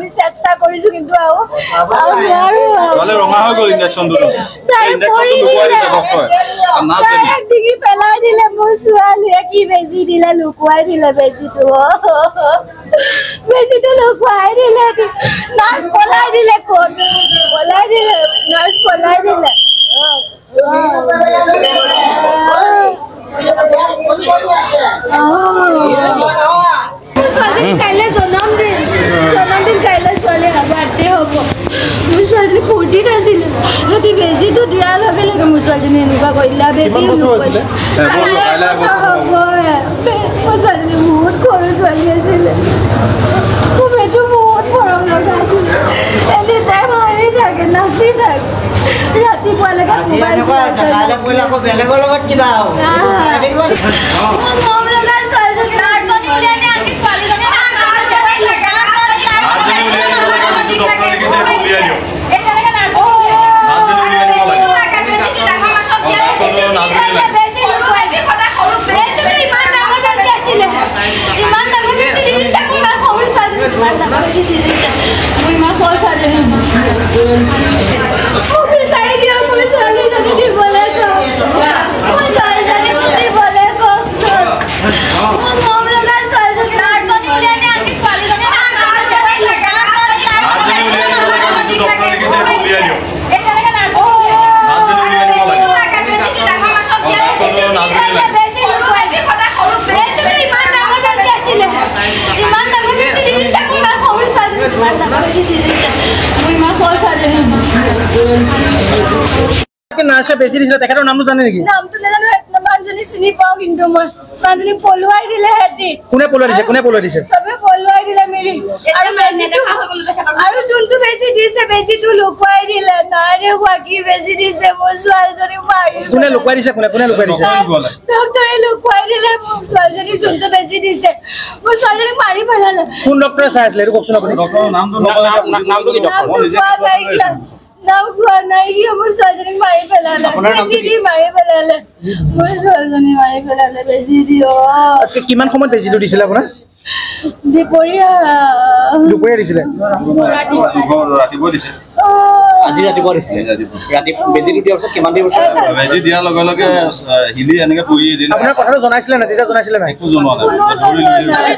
আমি চেষ্টা কৰিছো কিন্তু আৰু নোৱাৰো চলে ৰঙা হৈ গ'ল ইনজেকচনটো লুকুৱাই দিছে ডক্টৰে না ডিঙি পেলাই দিলে মোৰ ছোৱালীয়ে কি বেজি দিলে লুকুৱাই দিলে বেজিটো লুকুৱাই দিলে নাৰ্ছ পলাই দিলে কোন পলাই দিলে নাৰ্ছ পলাই দিলে কাইলৈ জন্মদিন কাইলৈ ছোৱালী বাৰ্থডে হ'ব মোৰ ছোৱালী ফূৰ্তিত আছিলে সিহঁতি বেজীটো দিয়াৰ লগে লগে মোৰ ছোৱালীজনী এনেকুৱা কৰিলে বেজী মোৰ ছোৱালীজনী বহুত সৰু ছোৱালী আছিলে খুব এইটো বহুত মৰম লগা আছিলে এনি টাইম হাঁহি থাকে নাচি থাকে ৰাতিপুৱালৈকে বেলেগৰ লগত কিবা মৰম লগা ছোৱালীজনী নাৰ্ছে বেছি দিছিলে তেখেতৰ নামটো জানে নেকি নামটো নাজানো মানুহজনী চিনি পাওঁ কিন্তু মই মানুহজনী পলুৱাই দিলে হেতি কোনে পলুৱাই দিছে চবে পলুৱাই দিলে মিলি আৰু যোনটো বেজি দিছে বেজিটো লুকুৱাই দিলে নাই দেখুৱা কি বেজি দিছে মোৰ ছোৱালীজনী মাৰি কোনে লুকুৱাই দিছে ডক্টৰে লুকুৱাই দিলে মোৰ ছোৱালীজনী যোনটো বেজি দিছে মোৰ ছোৱালীজনীক মাৰি পেলালে কোন ডক্টৰে চাই আছিলে এইটো কওকচোন আপুনি নামটো কি ডক্টৰ নাম কোৱা নাই কি মোৰ ছোৱালীজনীক মাৰি পেলালে বেজি দি মাৰি পেলালে মোৰ ছোৱালীজনী মাৰি পেলালে বেজি দি কিমান সময়ত বেজিটো দিছিলে আপোনাৰ দুপৰীয়া দিছিলে আজি ৰাতিপুৱা দিছিলে বেজিটো দিয়াৰ পিছত কিমান দেৰি পিছত বেজি দিয়াৰ লগে লগে হিলি এনেকে পৰি দিলে আপোনাৰ কথাটো জনাইছিলে নাই তেতিয়া জনাইছিলে নাই একো জনোৱা নাই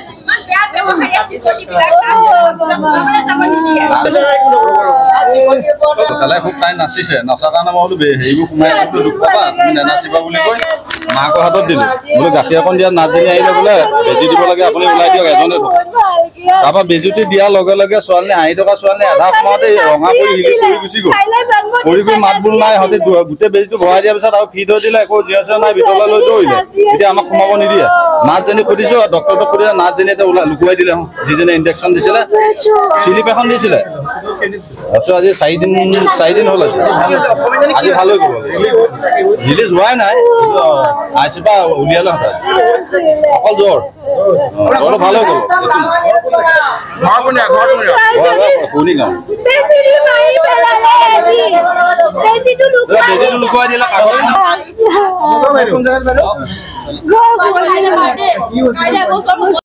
তালে খুব টাইম নাচিছে নাচাৰ কাৰণে মই বোলো হেৰিবোৰ সোমাই আছো দুখ পাবা তুমি নানাচিবা বুলি কৈ মাকৰ হাতত দিলো বোলো গাখীৰ অকণ দিয়া নাচজনী আহিলে বোলে বেজি দিব লাগে আপুনি ওলাই দিয়ক এজনে তাৰপৰা বেজীটো দিয়াৰ লগে লগে ছোৱালী হাঁহি থকা ছোৱালী আধা সময়তে ৰঙা পৰি হিলি পৰি গুচি গ'ল কৰি মাত বোল নাই সিহঁতে গোটেই বেজীটো ভৰাই দিয়াৰ পিছত আৰু ফিট হৈ দিলে একো জিয়াছে নাই ভিতৰলৈ লৈ দৌৰিলে এতিয়া আমাক সোমাব নিদিয়ে নাৰ্ছজনী সুধিছো ডক্টৰটোক সুধিলে নাৰ্ছজনী এতিয়া লুকুৱাই দিলে যিজনে ইনজেকশ্যন দিছিলে চিলিপ এখন দিছিলে তাৰপিছত আজি 4 দিন হ'ল আজি ভাল হৈ গ'ল ৰিলিজ হোৱাই নাই আইচিউৰ পৰা উলিয়ালে হঠাৎ অকল জ্বৰ জ্বৰটো ভাল হৈ গ'ল বেজিটো লুকুৱাই দিলে কাগজ